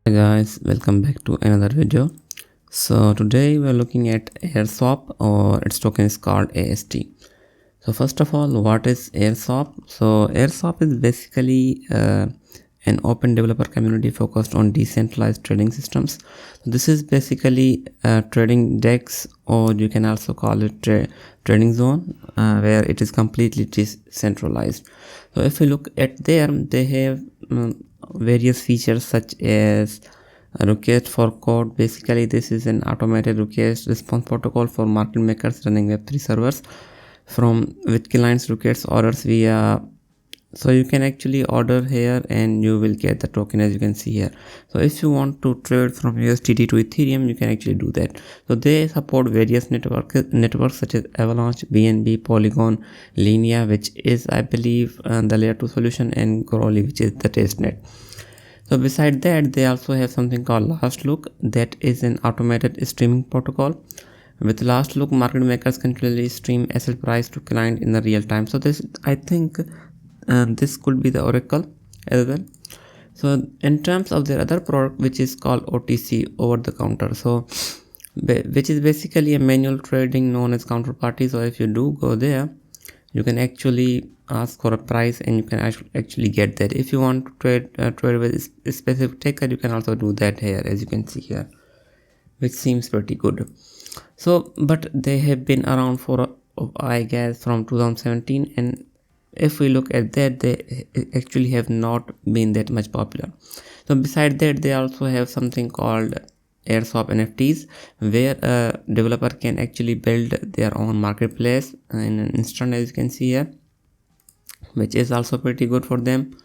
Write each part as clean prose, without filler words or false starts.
Hey guys, welcome back to another video. So today we are looking at AirSwap, or its token is called AST. So first of all, what is AirSwap? So AirSwap is basically an open developer community focused on decentralized trading systems. So this is basically trading DEX, or you can also call it trading zone, where it is completely decentralized. So if you look at them, they have various features such as a request for code. Basically this is an automated request response protocol for market makers running web3 servers from with clients requests orders via. So you can actually order here and you will get the token, as you can see here. So if you want to trade from USDT to Ethereum, you can actually do that. So they support various networks such as Avalanche, BNB, Polygon, Linea, which is I believe the layer 2 solution, and Coroli, which is the testnet. So beside that, they also have something called Last Look, that is an automated streaming protocol. With Last Look, market makers can clearly stream asset price to client in the real time. So this, I think, this could be the Oracle as well. So in terms of their other product, which is called OTC, over the counter, so which is basically a manual trading known as counterparty. So if you do go there, you can actually ask for a price and you can actually get that. If you want to trade with a specific ticker, you can also do that here, as you can see here, which seems pretty good. So but they have been around for I guess from 2017, and if we look at that, they actually have not been that much popular. So beside that, they also have something called AirSwap NFTs, where a developer can actually build their own marketplace in an instant, as you can see here, which is also pretty good for them.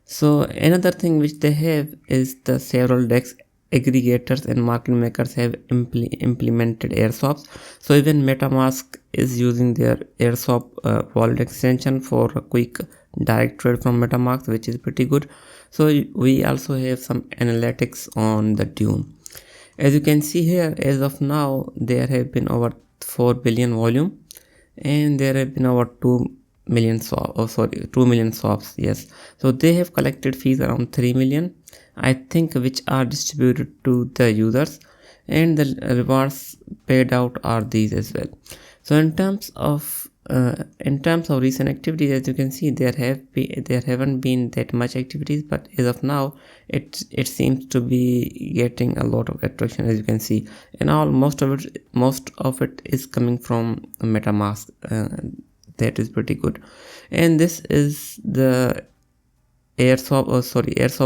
So another thing which they have is the several DEX aggregators and market makers have implemented AirSwaps. So even MetaMask is using their AirSwap wallet extension for a quick direct trade from MetaMask, which is pretty good. So we also have some analytics on the Dune. As you can see here, as of now, there have been over 4 billion volume, and there have been over 2 million swaps. Yes, so they have collected fees around 3 million, I think, which are distributed to the users, and the rewards paid out are these as well. So in terms of recent activities, as you can see, there haven't been that much activities, but as of now it seems to be getting a lot of attraction, as you can see, and most of it is coming from MetaMask. That is pretty good. And this is the AirSwap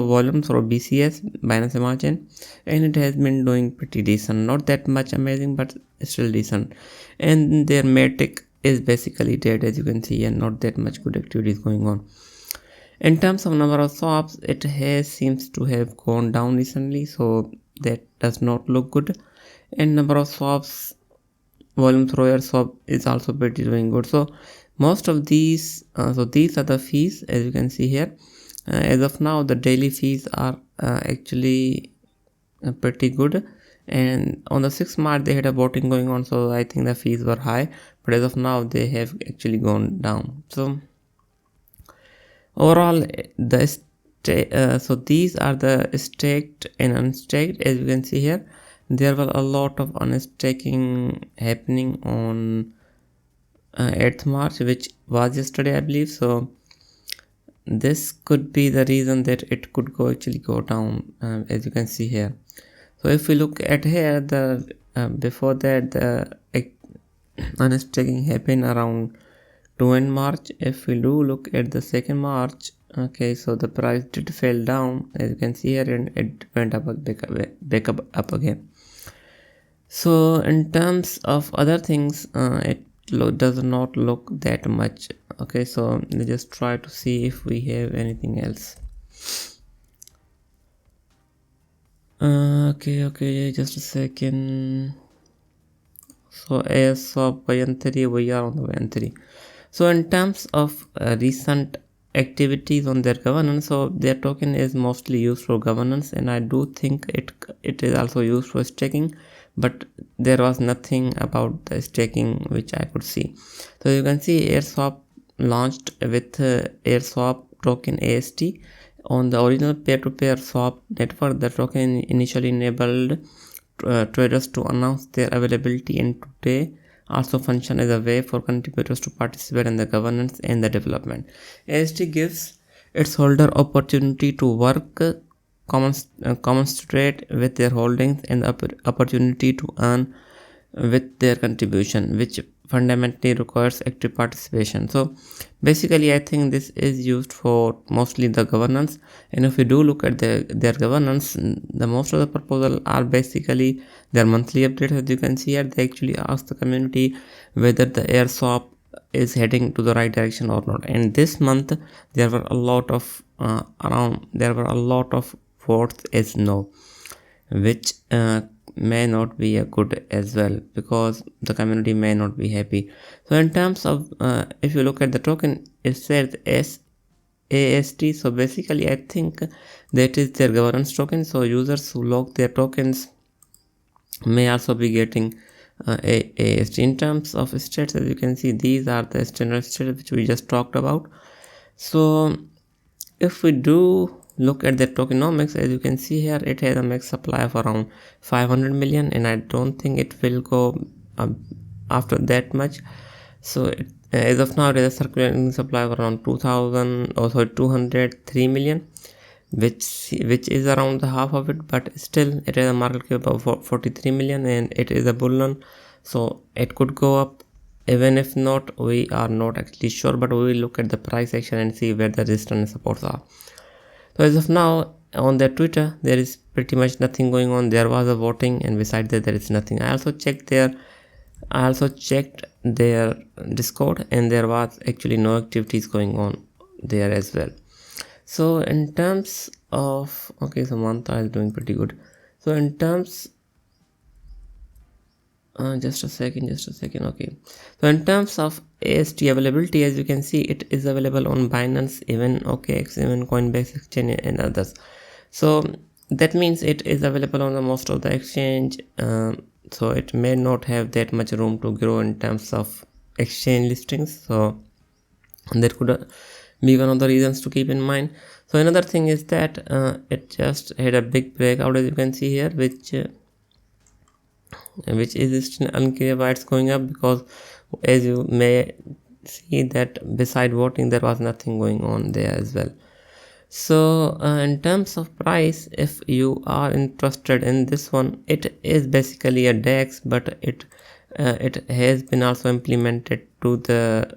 volumes, or BCS, Binance Margin, and it has been doing pretty decent, not that much amazing, but still decent. And their metric is basically dead, as you can see, and not that much good activities going on. In terms of number of swaps, it seems to have gone down recently, so that does not look good. And number of swaps, volume through AirSwap, is also pretty doing good. So most of these, so these are the fees, as you can see here. As of now, the daily fees are actually pretty good, and on the 6th March they had a voting going on, so I think the fees were high, but as of now they have actually gone down. So overall, so these are the staked and unstaked. As you can see here, there were a lot of unstaking happening on 8th March, which was yesterday, I believe. So this could be the reason that it could actually go down, as you can see here. So if we look at here, the before that, the unstaking happened around 2nd March. If we do look at the 2nd March, okay, so the price did fell down, as you can see here, and it went up back up again. So in terms of other things, it does not look that much. Okay, so let's just try to see if we have anything else. Okay, just a second. So as of N3, we are on the N3. So in terms of recent activities on their governance, so their token is mostly used for governance, and I do think it is also used for staking, but there was nothing about the staking which I could see. So you can see AirSwap launched with AirSwap token AST, On the original peer-to-peer swap network, the token initially enabled traders to announce their availability, and today also function as a way for contributors to participate in the governance and the development. AST gives its holder opportunity to work commensurate with their holdings and the opportunity to earn with their contribution, which fundamentally requires active participation. So basically I think this is used for mostly the governance, and if we do look at their governance, the most of the proposal are basically their monthly updates. As you can see here, they actually ask the community whether the AirSwap is heading to the right direction or not, and this month there were a lot of votes as no, which may not be a good as well, because the community may not be happy. So in terms of if you look at the token, it says AST. So basically I think that is their governance token, so users who lock their tokens may also be getting AST. In terms of states, as you can see, these are the standard states which we just talked about. So if we do look at the tokenomics, as you can see here, it has a max supply of around 500 million, and I don't think it will go after that much. So as of now, there is a circulating supply of around 203 million, which is around the half of it, but still it has a market cap of 43 million, and it is a bull run, so it could go up. Even if not, we are not actually sure, but we will look at the price action and see where the resistance and supports are. So as of now, on their Twitter, there is pretty much nothing going on. There was a voting, and besides that, there is nothing. I also checked their Discord, and there was actually no activities going on there as well. So in terms of, okay, so Manta is doing pretty good. So in terms just a second, okay. So in terms of AST availability, as you can see, it is available on Binance, even OKX, even Coinbase exchange and others. So that means it is available on the most of the exchange. So it may not have that much room to grow in terms of exchange listings. So that could be one of the reasons to keep in mind. So another thing is that it just had a big breakout, as you can see here, which is still unclear why it's going up, because as you may see that beside voting there was nothing going on there as well. So in terms of price, if you are interested in this one, it is basically a DEX, but it has been also implemented to the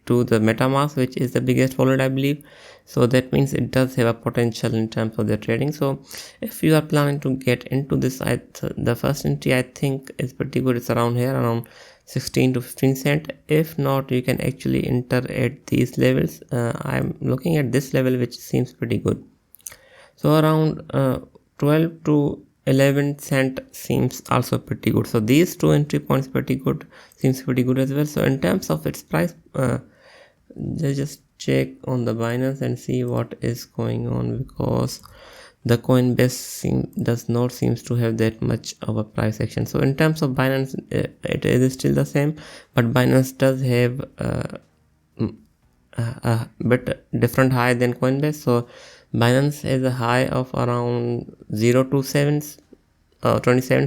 MetaMask, which is the biggest wallet, I believe. So that means it does have a potential in terms of the trading. So if you are planning to get into this, the first entry I think is pretty good. It's around here, around 16 to 15 cent. If not, you can actually enter at these levels. I'm looking at this level, which seems pretty good. So around 12 to 11 cent seems also pretty good. So these two entry points seems pretty good as well. So in terms of its price, just check on the Binance and see what is going on, because the Coinbase does not seems to have that much of a price action. So in terms of Binance, it is still the same, but Binance does have a bit different high than Coinbase. So Binance has a high of around 27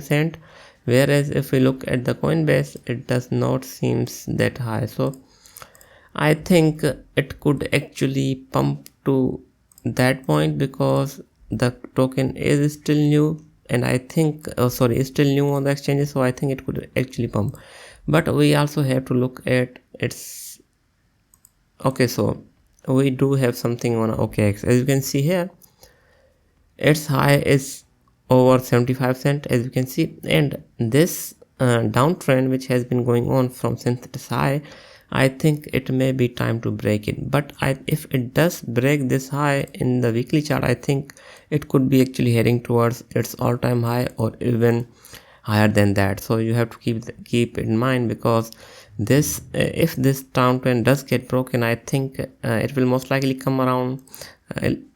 cent, whereas if we look at the Coinbase, it does not seems that high. So I think it could actually pump to that point, because the token is still new, and I think is still new on the exchanges, so I think it could actually pump. But we also have to look at its, okay, so we do have something on OKX. As you can see here, its high is over 75 cent, as you can see, and this downtrend which has been going on from since its high, I think it may be time to break it. But if it does break this high in the weekly chart, I think it could be actually heading towards its all-time high or even higher than that. So you have to keep in mind, because this if this downtrend does get broken, I think it will most likely come around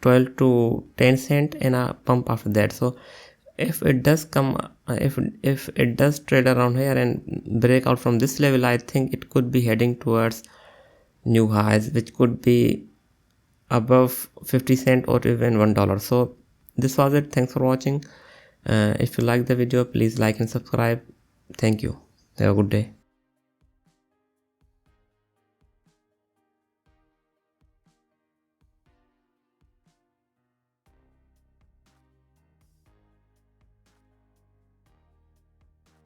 12 to 10 cent and a pump after that. So if it does come, if it does trade around here and break out from this level, I think it could be heading towards new highs, which could be above 50 cent or even $1. So this was it. Thanks for watching. If you like the video, please like and subscribe. Thank you. Have a good day.